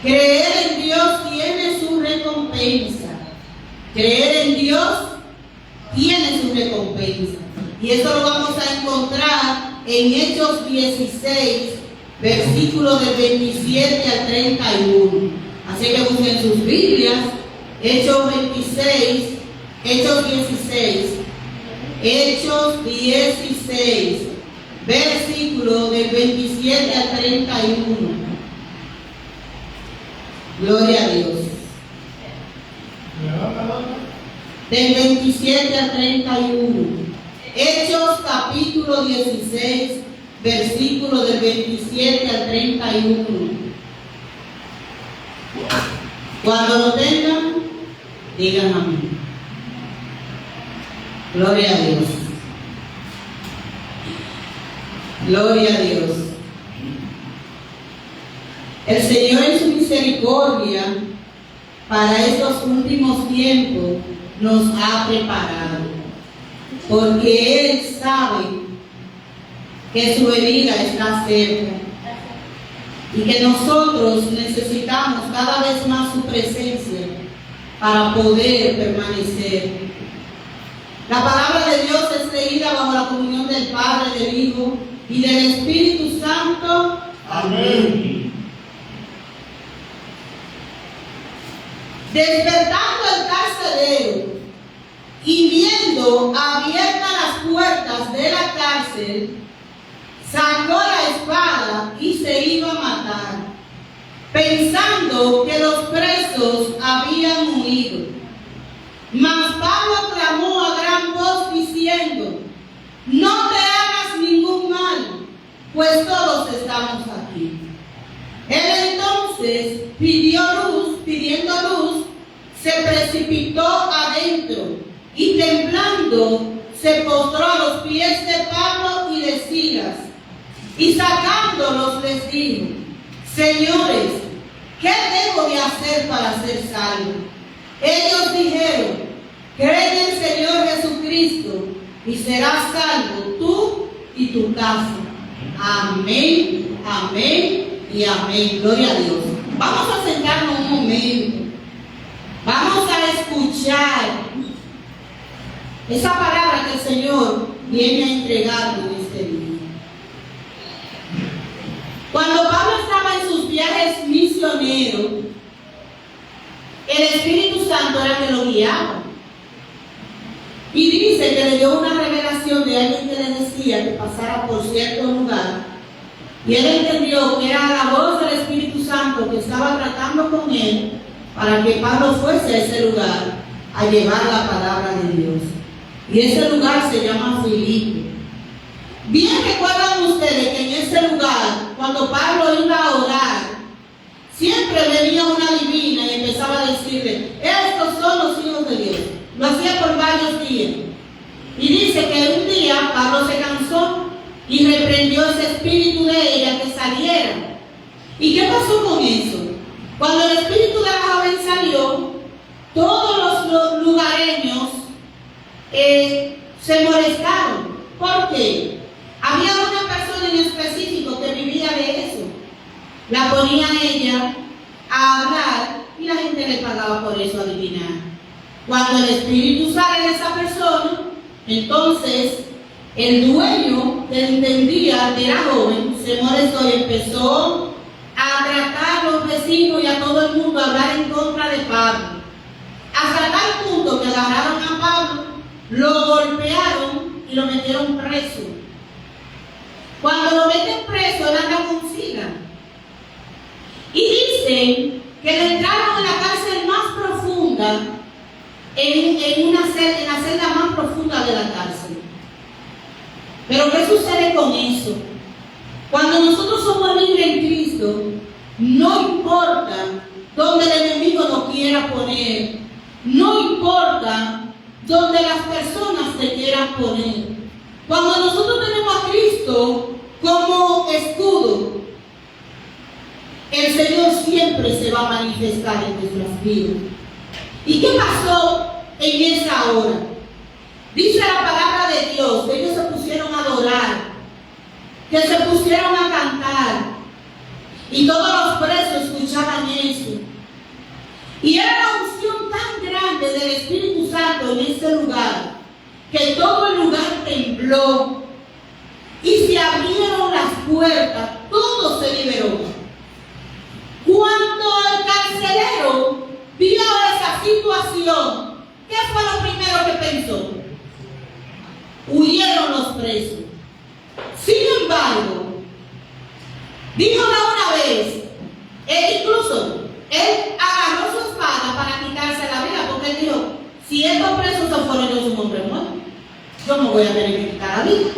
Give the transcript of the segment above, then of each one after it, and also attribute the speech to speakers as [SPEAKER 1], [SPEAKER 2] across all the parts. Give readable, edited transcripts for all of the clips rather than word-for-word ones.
[SPEAKER 1] Creer en Dios tiene su recompensa. Creer en Dios tiene su recompensa. Y eso lo vamos a encontrar en Hechos 16, versículos del 27 al 31. Así que busquen sus Biblias. Hechos 16, Hechos 16, versículo del 27 al 31. Gloria a Dios. Del 27 al 31. Hechos capítulo 16, versículo del 27 al 31. Cuando lo tengan, digan amén. Gloria a Dios. Gloria a Dios. El Señor en su misericordia para estos últimos tiempos nos ha preparado, porque Él sabe que su venida está cerca y que nosotros necesitamos cada vez más su presencia para poder permanecer. La palabra de Dios es leída bajo la comunión del Padre, del Hijo y del Espíritu Santo. Amén. Despertando el carcelero y viendo abiertas las puertas de la cárcel, sacó la espada y se iba a matar, pensando que los presos habían huido. Mas Pablo clamó a gran voz diciendo: no te hagas ningún mal, pues todos estamos aquí. Él entonces pidiendo luz, se precipitó adentro y temblando se postró a los pies de Pablo y de Silas, y sacándolos les dijo: señores, ¿qué debo de hacer para ser salvo? Ellos dijeron: cree en el Señor Jesucristo y serás salvo tú y tu casa. Amén, amén y amén. Gloria a Dios. Vamos a sentarnos un momento. Vamos a escuchar esa palabra que el Señor viene a entregarnos en este día. Cuando Pablo estaba en sus viajes misioneros, el Espíritu Santo era que lo guiaba. Y dice que le dio una revelación de alguien que le decía que pasara por cierto lugar. Y él entendió que era la voz del Espíritu Santo que estaba tratando con él para que Pablo fuese a ese lugar a llevar la palabra de Dios. Y ese lugar se llama Filipo. Bien recuerdan ustedes que en ese lugar, cuando Pablo iba a orar, siempre venía una divina y empezaba a decirle: estos son los hijos de Dios. Lo hacía por varios días. Y dice que un día Pablo se cansó y reprendió ese espíritu de ella que saliera. ¿Y qué pasó con eso? Cuando el espíritu de la joven salió, todos los lugareños se molestaron. ¿Por qué? Había una persona en específico que vivía de eso. La ponía ella a hablar y la gente le pagaba por eso, adivinar. Cuando el espíritu sale de esa persona, entonces el dueño que entendía de la joven se molestó y empezó a tratar a los vecinos y a todo el mundo a hablar en contra de Pablo. Hasta tal punto que agarraron a Pablo, lo golpearon y lo metieron preso. Cuando lo meten preso, él anda con Silas. Y dicen que le entraron en la cárcel más profunda, en la celda más profunda de la cárcel. Pero ¿qué sucede con eso? Cuando nosotros somos libres en Cristo, no importa donde el enemigo nos quiera poner, no importa donde las personas te quieran poner. Cuando nosotros tenemos a Cristo como escudo, el Señor siempre se va a manifestar en nuestras vidas. ¿Y qué pasó en esa hora? Dice la palabra de Dios, ellos se pusieron a adorar, que se pusieron a cantar, y todos los presos escuchaban eso. eso. Y era la unción tan grande del Espíritu Santo en ese lugar, que todo el lugar tembló y se abrieron las puertas, todo se liberó. Cuando el carcelero vio esa situación, ¿qué fue lo primero que pensó? Huyeron los presos. Sin embargo, dijo una vez, incluso él agarró su espada para quitarse la vida, porque él dijo, si estos presos se fueron, yo soy un hombre muerto, yo no voy a tener que quitar la vida.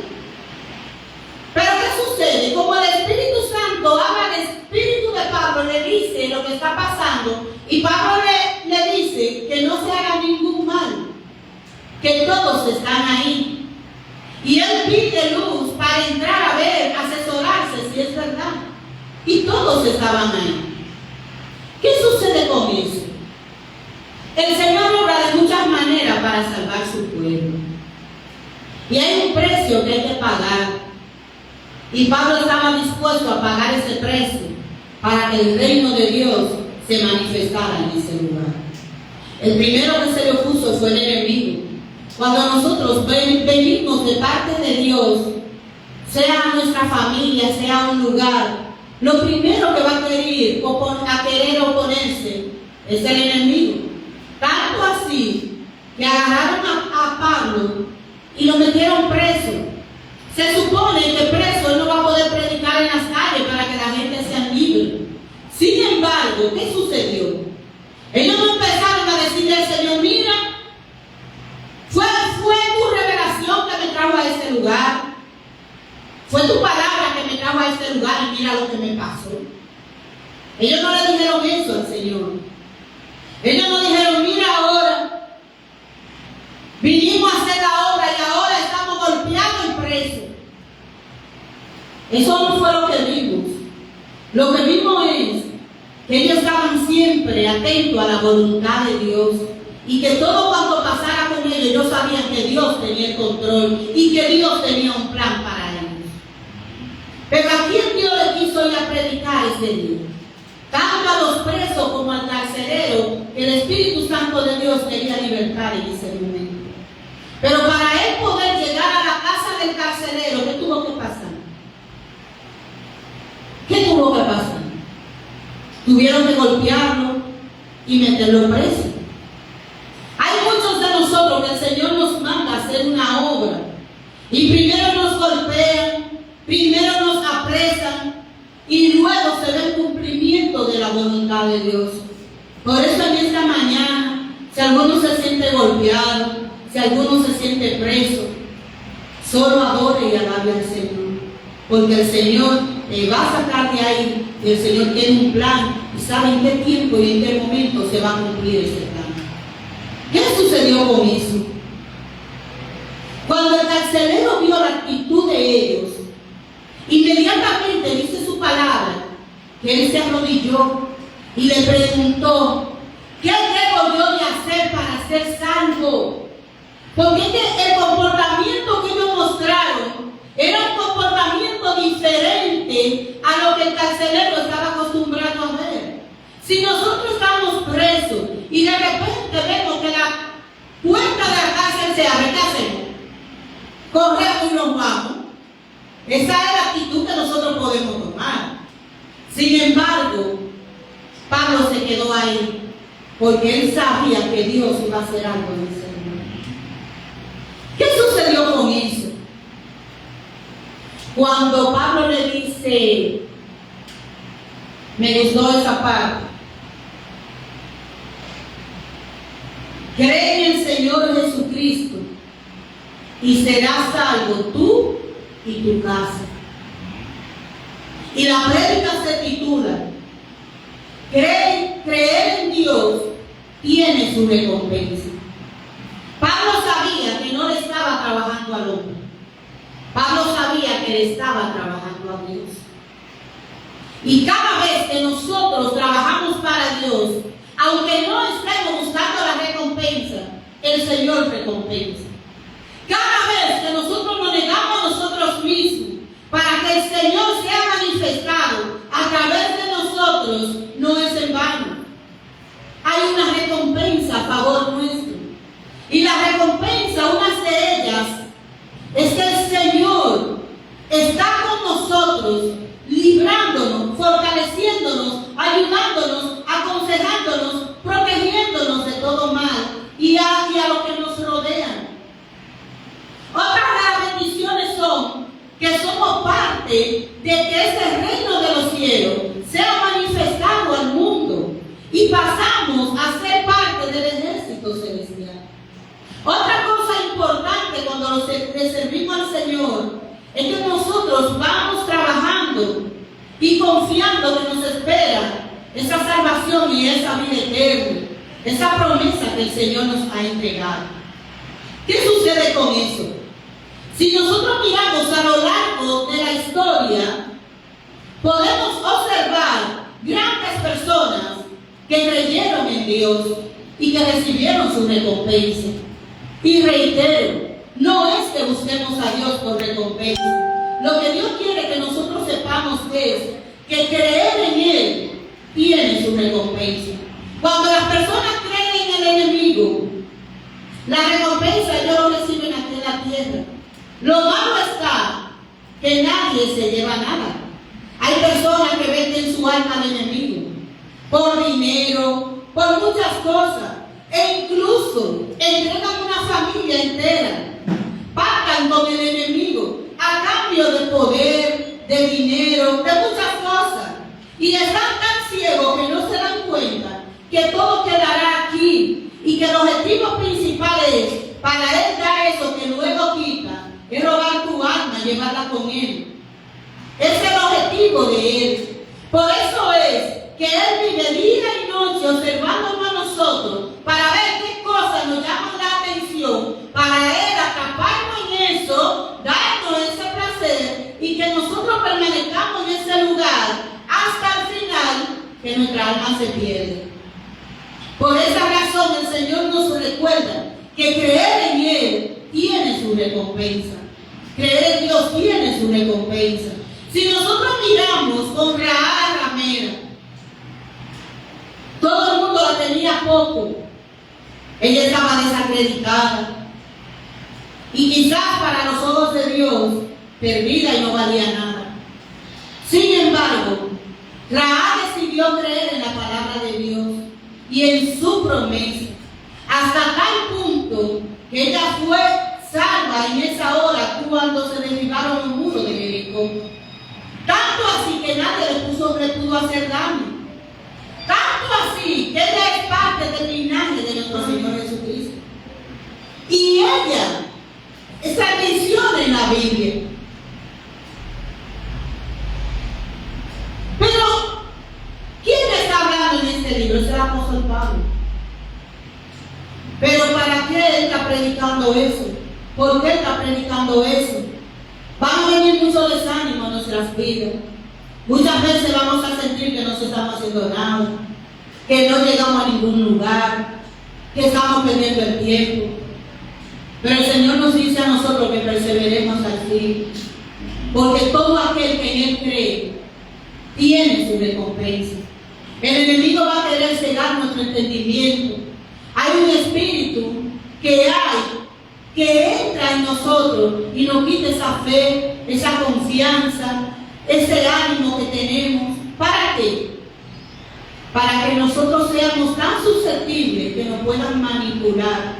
[SPEAKER 1] Pero ¿qué sucede? Como el Espíritu Santo habla del Espíritu de Pablo, le dice lo que está pasando, y Pablo le dice que no se haga ningún mal, que todos están ahí. Y él pide luz para entrar a ver, asesorarse si es verdad. Y todos estaban ahí. ¿Qué sucede con eso? El Señor obra de muchas maneras para salvar su pueblo. Y hay un precio que hay que pagar. Y Pablo estaba dispuesto a pagar ese precio para que el reino de Dios se manifestara en ese lugar. El primero que se le opuso fue el enemigo. Cuando nosotros venimos de parte de Dios, sea nuestra familia, sea un lugar, lo primero que va a querer oponerse es el enemigo. Tanto así que agarraron a Pablo y lo metieron preso. Se supone que preso él no va a poder predicar en las calles para que la gente sea libre. Sin embargo, ¿qué sucedió? Ellos no empezaron a decirle al Señor, mira, fue tu revelación que me trajo a este lugar. Fue tu palabra que me trajo a este lugar y mira lo que me pasó. Ellos no le dijeron eso al Señor. Ellos no dijeron, mira ahora, vinimos a hacer la obra y ahora estamos golpeados y presos. Eso no fue lo que vimos. Lo que vimos es que ellos estaban siempre atentos a la voluntad de Dios y que todo cuanto pasara con ellos, ellos sabían que Dios tenía el control y que Dios tenía un plan para ellos. Pero ¿a quién Dios le quiso ir a predicar ese día? Tanto a los presos como al carcelero, el Espíritu Santo de Dios quería libertar en ese momento. Pero para él poder llegar a la casa del carcelero, ¿qué tuvo que pasar? ¿Qué tuvo que pasar? Tuvieron que golpearlo y meterlo preso. Hay muchos de nosotros que el Señor nos manda a hacer una obra y primero nos golpean, primero nos apresan y luego se ve el cumplimiento de la voluntad de Dios. Por eso en esta mañana, si alguno se siente golpeado, si alguno se siente preso, solo adore y alabe al Señor, porque el Señor te va a sacar de ahí y el Señor tiene un plan y sabe en qué tiempo y en qué momento se va a cumplir ese plan. ¿Qué sucedió con eso? Cuando el carcelero vio la actitud de ellos, inmediatamente dice su palabra que él se arrodilló y le preguntó, ¿qué debo yo de hacer para ser salvo? Porque el comportamiento que ellos mostraron era un comportamiento diferente a lo que el carcelero estaba acostumbrado a ver. Si nosotros estamos presos y de repente vemos que la puerta de la cárcel se abre, ¿qué hacemos? Corremos y nos vamos. Esa es la actitud que nosotros podemos tomar. Sin embargo, Pablo se quedó ahí porque él sabía que Dios iba a hacer algo en ese momento. ¿Qué sucedió con eso? Cuando Pablo le dice, me gustó esa parte, cree en el Señor Jesucristo y serás salvo tú y tu casa. Y la prédica se titula, creer en Dios tiene su recompensa. Pablo sabía que no le estaba trabajando al hombre. Pablo sabía que le estaba trabajando a Dios. Y cada vez que nosotros trabajamos para Dios, aunque no estemos buscando la recompensa, el Señor recompensa. Cada vez que nosotros nos negamos a nosotros mismos para que el Señor sea manifestado a través de nosotros, no es en vano. Hay una recompensa a favor nuestro. Y la recompensa, una de ellas, es que el Señor está con nosotros, librándonos, fortaleciéndonos, ayudándonos, aconsejándonos, protegiéndonos de todo mal y a los que nos rodean. Otras de las bendiciones son que somos parte de que ese reino de los cielos sea manifestado al mundo y pasamos a ser parte del ejército celestial. Otra cosa importante cuando le servimos al Señor es que nosotros vamos trabajando y confiando que nos espera esa salvación y esa vida eterna, esa promesa que el Señor nos ha entregado. ¿Qué sucede con eso? Si nosotros miramos a lo largo de la historia, podemos observar grandes personas que creyeron en Dios y que recibieron su recompensa. Y reitero, no es que busquemos a Dios por recompensa. Lo que Dios quiere que nosotros sepamos es que creer en Él tiene su recompensa. Cuando las personas creen en el enemigo, la recompensa ellos lo reciben aquí en la tierra. Lo malo está que nadie se lleva nada. Hay personas que venden su alma al enemigo por dinero, por muchas cosas, e incluso entregan una familia entera, pactan con el enemigo a cambio de poder, de dinero, de muchas cosas, y están tan ciegos que no se dan cuenta que todo quedará aquí y que el objetivo principal es, para Él dar eso que luego quita, es robar tu alma, llevarla con Él. Ese es el objetivo de Él. Por eso es que Él vive día y noche observándonos a nosotros para ver qué cosas nos llaman la atención, para Él atraparnos en eso, darnos ese placer y que nosotros permanezcamos en ese lugar hasta el final que nuestra alma se pierde. Por esa razón el Señor nos recuerda que creer en Él tiene su recompensa. Creer en Dios tiene su recompensa. Si nosotros miramos con Rahab la ramera, todo el mundo la tenía poco. Ella estaba desacreditada. Y quizás para los ojos de Dios, perdida y no valía nada. Sin embargo, Rahab decidió creer en la palabra de Dios y en su promesa, hasta tal punto que ella fue salva en esa hora cuando se derribaron los muros de Jericó. Tanto así que nadie le pudo hacer daño. Tanto así que ella es parte del linaje de nuestro Señor Jesucristo. Y ella se menciona en la Biblia. Pero, ¿quién está hablando en este libro? Es el apóstol Pablo. Pero ¿para qué él está predicando eso? ¿Por qué está predicando eso? Van a venir muchos desánimos a nuestras vidas. Muchas veces vamos a sentir que no estamos haciendo nada, que no llegamos a ningún lugar, que estamos perdiendo el tiempo. Pero el Señor nos dice a nosotros que perseveremos al fin, porque todo aquel que en Él cree tiene su recompensa. El enemigo va a querer cegar nuestro entendimiento. Hay un espíritu que entra en nosotros y nos quita esa fe, esa confianza, ese ánimo que tenemos. ¿Para qué? Para que nosotros seamos tan susceptibles que nos puedan manipular.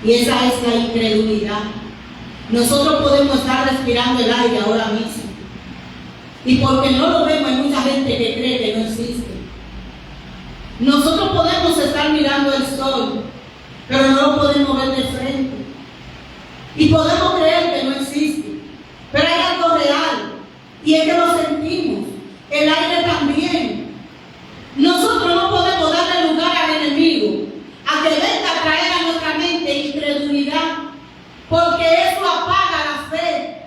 [SPEAKER 1] Y esa es la incredulidad. Nosotros podemos estar respirando el aire ahora mismo, y porque no lo vemos hay mucha gente que cree que no existe. Nosotros podemos estar mirando el sol, pero no lo podemos ver de frente. Y podemos creer que no existe, pero hay algo real, y es que lo sentimos. El aire también. Nosotros no podemos darle lugar al enemigo a que venga a traer a nuestra mente incredulidad, porque eso apaga la fe.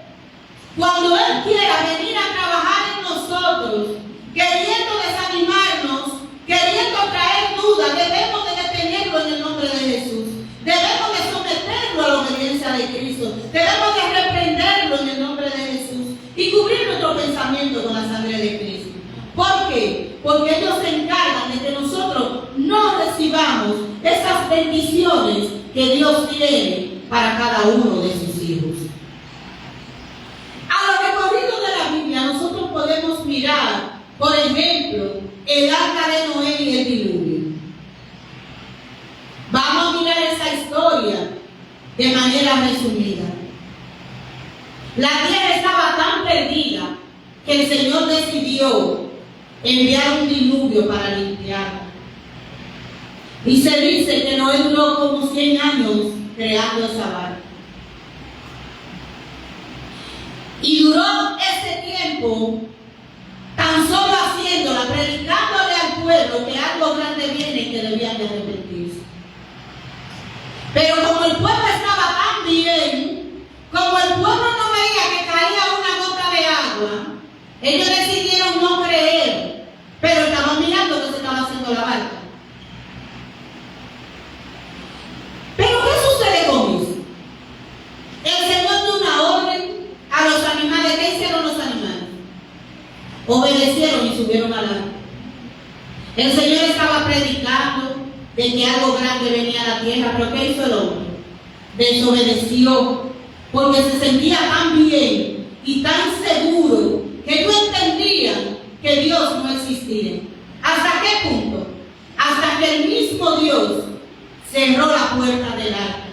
[SPEAKER 1] Cuando Él quiera venir a trabajar en nosotros, queriendo desanimarnos, queriendo traer dudas, debemos de detenerlo en el nombre de Jesús. porque ellos se encargan de que nosotros no recibamos esas bendiciones que Dios tiene para cada uno de sus hijos. A lo recorrido de la Biblia nosotros podemos mirar, por ejemplo, el arca de Noé y el diluvio. Vamos a mirar esa historia de manera resumida. La tierra estaba tan perdida que el Señor decidió enviar un diluvio para limpiarla. Y se dice que Noé duró como 100 años creando esa barca. Y duró ese tiempo tan solo haciéndola, predicándole al pueblo que algo grande viene y que debían de arrepentirse. Pero como el pueblo estaba tan bien, como el pueblo no veía que caía una gota de agua, ellos decidieron no creer, pero estaban mirando que se estaba haciendo la barca. Pero ¿qué sucede con eso? El Señor dio una orden a los animales. ¿Qué hicieron los animales? Obedecieron y subieron al arca. El Señor estaba predicando de que algo grande venía a la tierra, pero ¿qué hizo el hombre? Desobedeció, porque se sentía tan bien y tan seguro que no entendían que Dios no existía. ¿Hasta qué punto? Hasta que el mismo Dios cerró la puerta del arca.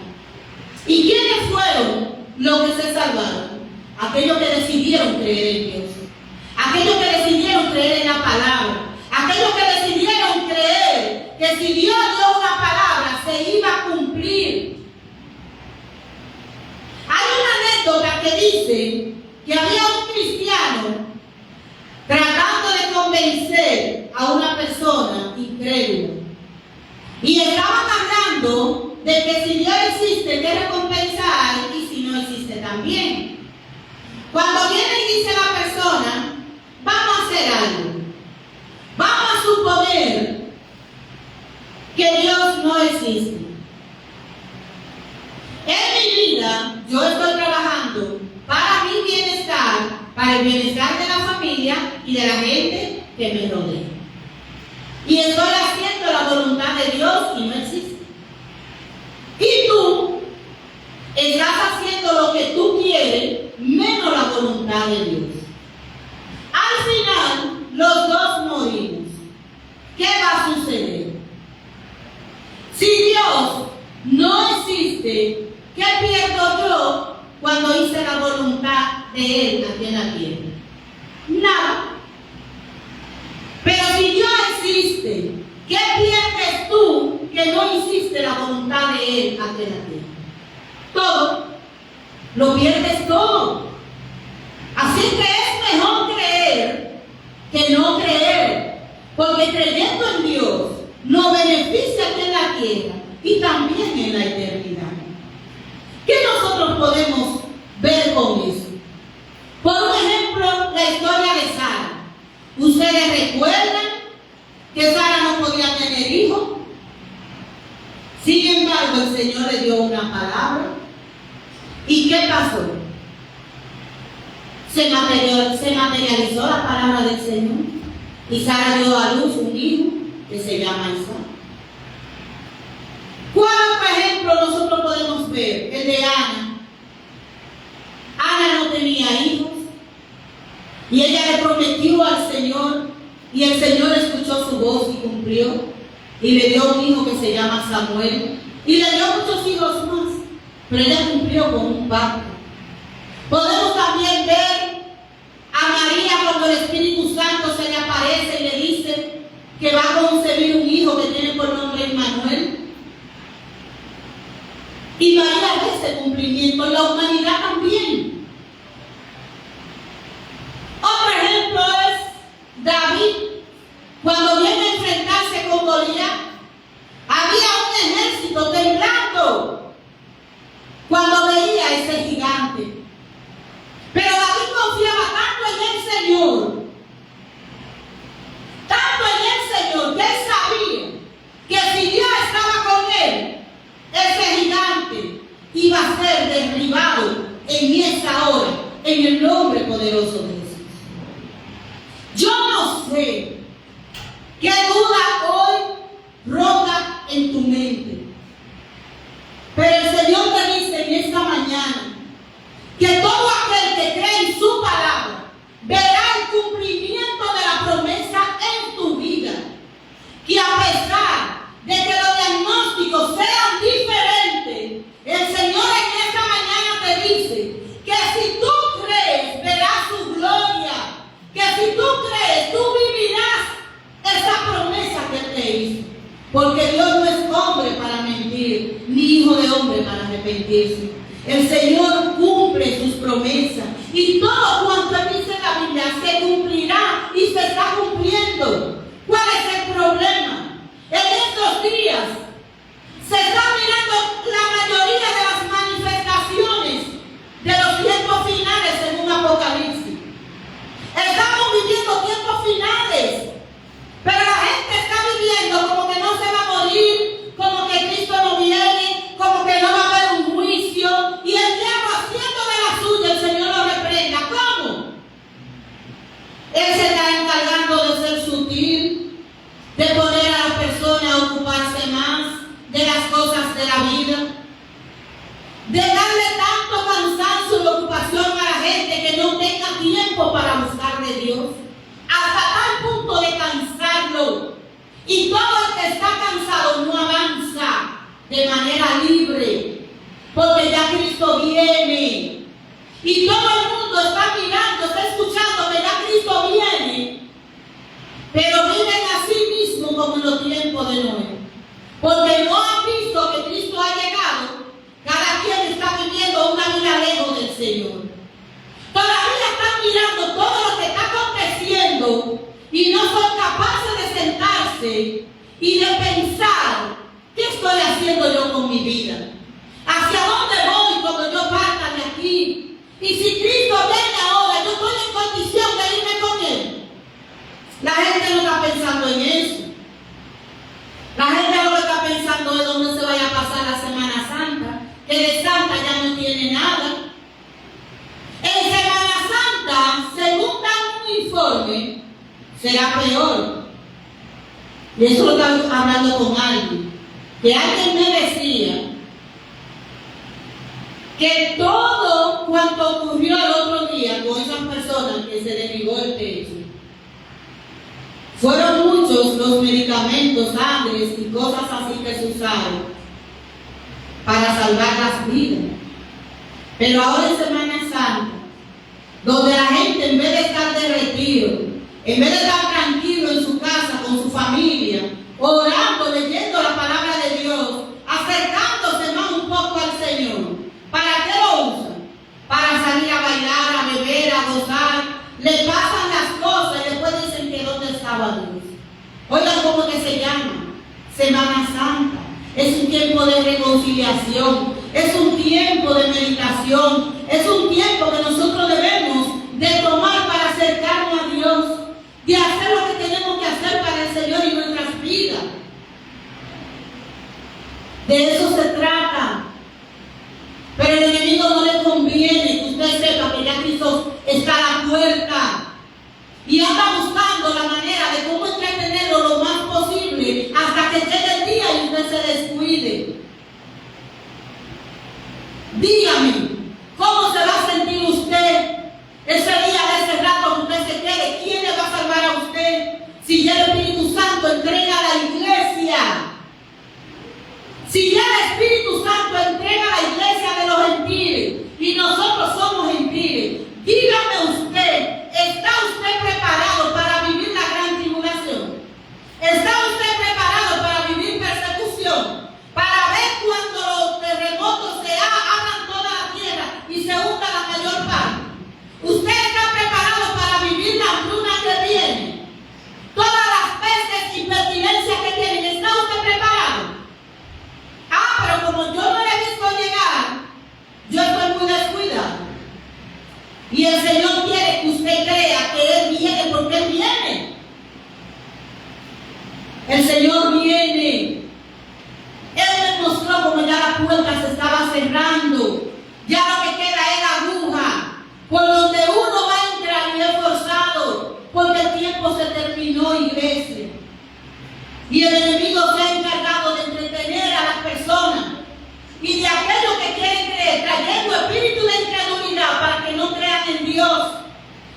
[SPEAKER 1] ¿Y quiénes fueron los que se salvaron? Aquellos que decidieron creer en Dios, aquellos que decidieron creer en la palabra, aquellos que decidieron creer que si Dios dio una palabra se iba a cumplir. Hay una anécdota que dice que había un cristiano tratando de convencer a una persona incrédula. Y estaban hablando de que si Dios existe, hay que recompensar, y si no existe también. Cuando viene y dice la persona, vamos a hacer algo. Vamos a suponer que Dios no existe. En mi vida, yo estoy trabajando para mi bienestar, para el bienestar de la familia y de la gente que me rodea. Y estoy haciendo la voluntad de Dios y no existe. Y tú estás haciendo lo que tú quieres, menos la voluntad de Dios. Al final, los dos morimos. ¿Qué va a suceder? Si Dios no existe, ¿qué pierdo yo cuando hice la voluntad de Él aquí en la tierra? Nada. Pero si Dios existe, ¿qué pierdes tú que no hiciste la voluntad de Él aquí en la tierra? Todo. Lo pierdes todo. Así que es mejor creer que no creer, porque creyendo en Dios nos beneficia aquí en la tierra y también en la eternidad. ¿Qué nosotros podemos ver con eso? Por ejemplo, la historia de Sara. ¿Ustedes recuerdan que Sara no podía tener hijos? Sin embargo, el Señor le dio una palabra. ¿Y qué pasó? Se materializó la palabra del Señor. Y Sara dio a luz un hijo que se llama Isaac. ¿Cuál otro ejemplo nosotros podemos ver? El de Ana. Ana no tenía hijos. Y ella le prometió al Señor, y el Señor escuchó su voz y cumplió, y le dio un hijo que se llama Samuel, y le dio muchos hijos más, pero ella cumplió con un pacto. Podemos también ver a María cuando el Espíritu Santo se le aparece y le dice que va a concebir un hijo que tiene por nombre Emmanuel. Y María ve ese cumplimiento, en la humanidad también. Otro ejemplo es David, cuando viene a enfrentarse con Goliat. Había un ejército temblando cuando veía ese gigante. Pero David confiaba tanto en el Señor, que él sabía que si Dios estaba con él, ese gigante iba a ser derribado en esa hora, en el nombre poderoso de Jesús. Yo no sé en tu mente. Pero el Señor te dice en esta mañana que todo aquel que cree en su palabra verá el cumplimiento de la promesa en tu vida. Que a pesar de que los diagnósticos sean diferentes, el Señor en esta mañana te dice que si tú crees, verás su gloria. Que si tú crees, tú vivirás esa promesa que Él te hizo. Porque Dios no es hombre para mentir, ni hijo de hombre para arrepentirse. El Señor cumple sus promesas. Y todo cuanto Él dice en la Biblia se cumplirá y se está cumpliendo. ¿Cuál es el problema? En estos días se está mirando la mayoría de las manifestaciones de los tiempos finales según Apocalipsis. Estamos viviendo tiempos finales, pero la gente está viviendo como que no se va a morir, como que Cristo no viene, como que no va a haber un juicio, y el diablo haciendo de la suya, el Señor lo reprenda. ¿Cómo? Él se está encargando de ser sutil, de poner a las personas a ocuparse más de las cosas de la vida, de darle tanto cansancio y ocupación a la gente que no tenga tiempo para buscar de Dios, hasta tal punto de cansarlo. Y todo el que está cansado no avanza de manera libre, porque ya Cristo viene. Y todo el mundo está mirando, está escuchando que ya Cristo viene, pero viven a sí mismos como en los tiempos de Noé, porque no han visto que Cristo ha llegado. Cada quien está viviendo una vida lejos del Señor. Todavía están mirando todo lo que está aconteciendo y no son capaces de sentarse y de pensar: ¿qué estoy haciendo yo con mi vida? ¿Hacia dónde voy cuando yo parta de aquí? Y si Cristo viene ahora, yo estoy en condición de irme con Él. La gente no está pensando en eso. La gente no está pensando de dónde se vaya a pasar la Semana Santa, que de Santa ya no tiene nada. En Semana Santa, según dan un informe, será peor. Y eso lo estaba hablando con alguien, que alguien me decía que todo cuanto ocurrió el otro día con esas personas que se derribó el techo, fueron muchos los medicamentos, sangres y cosas así que se usaron para salvar las vidas. Pero ahora en Semana Santa, donde la gente en vez de estar de retiro, en vez de estar tranquilo en su casa con su familia, orando, leyendo la palabra de Dios, acercándose más un poco al Señor, ¿para qué lo usan? Para salir a bailar, a beber, a gozar. Le pasan las cosas y después dicen que ¿dónde estaba Dios? Oigan cómo que se llama: Semana Santa. Es un tiempo de reconciliación, es un tiempo de meditación, es un tiempo que nosotros debemos de tomar para acercarnos a Dios, de hacer lo que tenemos que hacer para el Señor y nuestras vidas. De eso se trata. Pero al enemigo no le conviene que usted sepa que ya Cristo está a la puerta y anda buscando la manera de cómo entretenerlo lo más posible hasta que llegue el día y usted se descuide. Dígame, ¿cómo se va a sentir usted ese día, de ese rato que usted se quede? ¿Quién le va a salvar a usted si ya el Espíritu Santo entrega a la iglesia? Si ya el Espíritu Santo entrega a la iglesia de los gentiles y nosotros somos gentiles, dígame usted, ¿está usted preparado para vivir la gran tribulación? ¿Está usted preparado para vivir persecución? Para ver cuando los terremotos se abran toda la tierra y se hunda la mayor parte. ¿Usted está preparado para vivir la hambruna que viene? Todas las pestes y pestilencias que vienen, ¿está usted preparado? Pero como yo no le he visto llegar, yo estoy muy descuidado. Y el Señor quiere que usted crea que Él viene, porque Él viene. El Señor viene. Él me mostró como ya la puerta se estaba cerrando. Ya lo que queda es la aguja, por donde uno va a entrar y es forzado, porque el tiempo se terminó, iglesia. Y el enemigo se ha encargado de entregar trayendo espíritu de incredulidad para que no crean en Dios,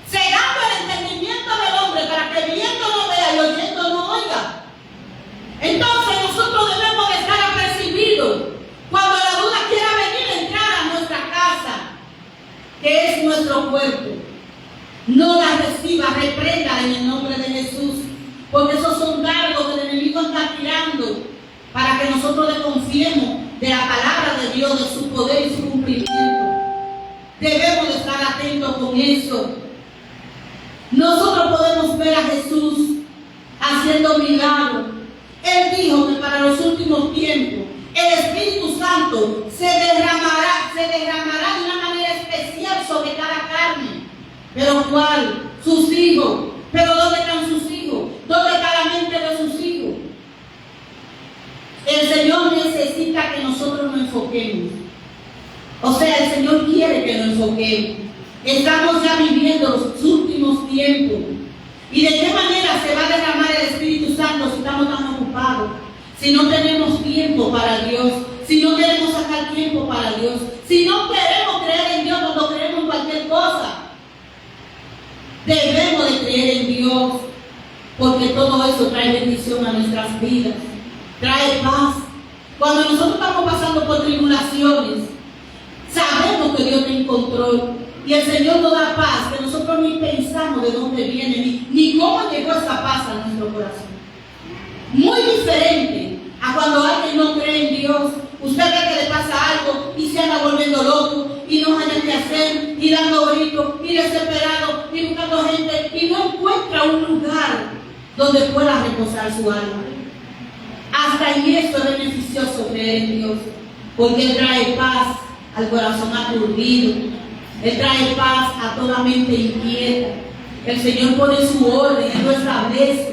[SPEAKER 1] cegando el entendimiento del hombre para que viendo no vea y oyendo no oiga. Entonces nosotros debemos de estar apercibidos cuando la duda quiera venir a entrar a nuestra casa, que es nuestro cuerpo. No la reciba, reprenda en el nombre de Jesús, porque esos son dardos que el enemigo está tirando para que nosotros desconfiemos de la palabra de Dios, de su poder y su cumplimiento. Debemos de estar atentos con eso. Nosotros podemos ver a Jesús haciendo milagros. Él dijo que para los últimos tiempos el Espíritu Santo se derramará de una manera especial sobre cada carne. ¿Pero cuál? Sus hijos. ¿Pero dónde están sus hijos? ¿Dónde está la mente de sus hijos? El Señor necesita que nosotros nos enfoquemos. O sea, el Señor quiere que nos enfoquemos. Estamos ya viviendo los últimos tiempos. ¿Y de qué manera se va a derramar el Espíritu Santo si estamos tan ocupados? Si no tenemos tiempo para Dios, si no queremos sacar tiempo para Dios, si no queremos creer en Dios cuando creemos en cualquier cosa. Debemos de creer en Dios, porque todo eso trae bendición a nuestras vidas, trae paz. Cuando nosotros estamos pasando por tribulaciones, sabemos que Dios está en control y el Señor nos da paz, que nosotros ni pensamos de dónde viene, ni cómo llegó esa paz a nuestro corazón. Muy diferente a cuando alguien no cree en Dios. Usted ve que le pasa algo y se anda volviendo loco y no haya qué hacer, y dando gritos, y desesperado, y buscando gente, y no encuentra un lugar donde pueda reposar su alma. Hasta en eso es beneficioso creer en Dios, porque Él trae paz al corazón aturdido, Él trae paz a toda mente inquieta. El Señor pone su orden, Él lo establece.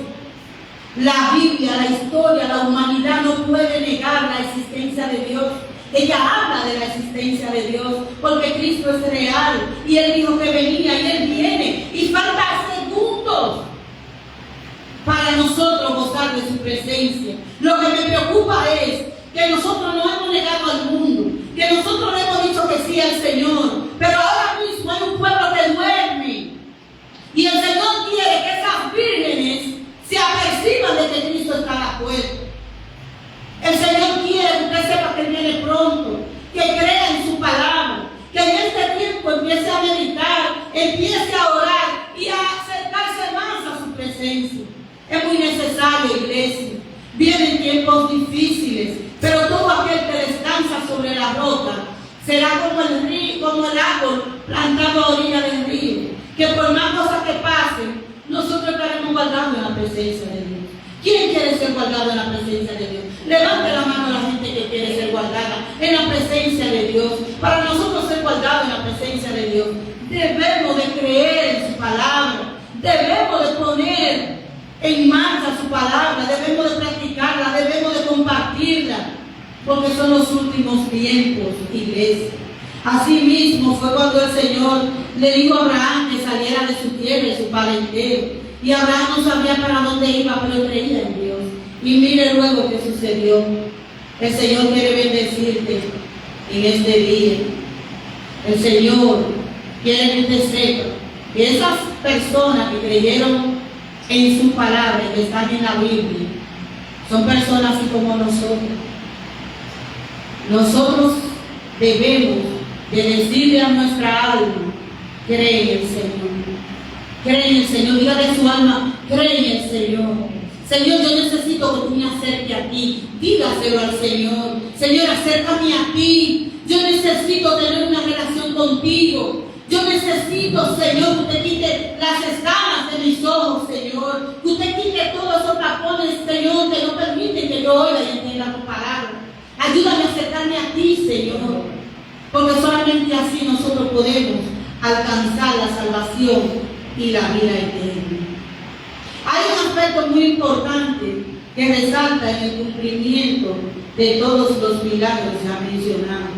[SPEAKER 1] La Biblia, la historia, la humanidad no puede negar la existencia de Dios. Ella habla de la existencia de Dios, porque Cristo es real, y Él dijo que venía, y Él viene, y falta segundos para nosotros gozar de su presencia. Lo que me preocupa es que nosotros no hemos negado al mundo, que nosotros le hemos dicho que sí al Señor, pero ahora mismo hay un pueblo que duerme, y el Señor quiere que esas vírgenes se aperciban de que Cristo está a la puerta. El Señor quiere que usted sepa que viene pronto, que crea en su palabra, que en este tiempo empiece a meditar, empiece a orar y a acercarse más a su presencia. Es muy necesario, iglesia. Vienen tiempos difíciles, pero todo aquel que descansa sobre la roca será como el río, como el árbol plantado a orilla del río, que por más cosas que pasen, nosotros estaremos guardados en la presencia de Dios. ¿Quién quiere ser guardado en la presencia de Dios? Levante la mano a la gente que quiere ser guardada en la presencia de Dios. Para nosotros ser guardados en la presencia de Dios, debemos de creer en su palabra, debemos de poner en marcha su palabra, debemos de practicarla, debemos de compartirla, porque son los últimos tiempos, iglesia. Así mismo fue cuando el Señor le dijo a Abraham que saliera de su tierra y su parentela. Y Abraham no sabía para dónde iba, pero creía en Dios. Y mire luego qué sucedió. El Señor quiere bendecirte en este día. El Señor quiere que usted sepa que esas personas que creyeron en su palabra y que están en la Biblia son personas así como nosotros. Nosotros debemos de decirle a nuestra alma: cree en el Señor. Cree en el Señor, dígale a su alma: cree en el Señor. Señor, yo necesito que tú me acerques a ti. Dígaselo al Señor: Señor, acércame a ti. Yo necesito tener una relación contigo. Yo necesito, Señor, que usted quite las escamas de mis ojos, Señor. Que usted quite todos esos tapones, Señor, que no permiten que yo oiga y entienda tu palabra. Ayúdame a acercarme a ti, Señor, porque solamente así nosotros podemos alcanzar la salvación y la vida eterna. Hay un aspecto muy importante que resalta en el cumplimiento de todos los milagros ya mencionados,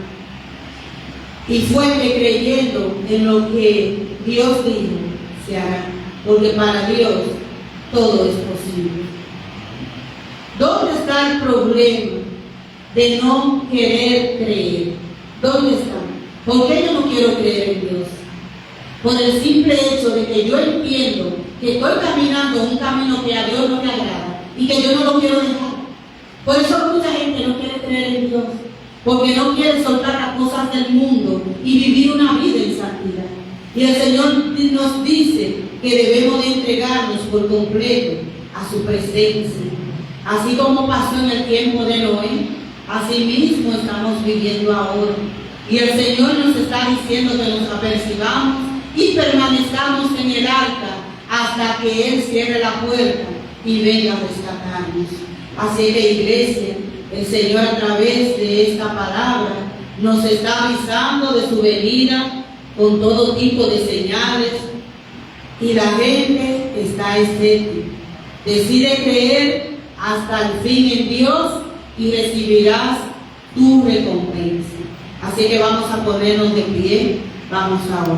[SPEAKER 1] y fue que creyendo en lo que Dios dijo se hará, porque para Dios todo es posible. ¿Dónde está el problema de no querer creer? ¿Dónde está? ¿Por qué yo no quiero creer en Dios? Por el simple hecho de que yo entiendo que estoy caminando un camino que a Dios no le agrada y que yo no lo quiero dejar. Por eso mucha gente no quiere creer en Dios, porque no quiere soltar las cosas del mundo y vivir una vida en santidad. Y el Señor nos dice que debemos de entregarnos por completo a su presencia. Así como pasó en el tiempo de Noé, así mismo estamos viviendo ahora. Y el Señor nos está diciendo que nos apercibamos y permanezcamos en el arca hasta que Él cierre la puerta y venga a rescatarnos. Así que, iglesia, el Señor a través de esta palabra nos está avisando de su venida con todo tipo de señales, y la gente está escéptica. Decide creer hasta el fin en Dios y recibirás tu recompensa. Así que vamos a ponernos de pie, vamos a orar.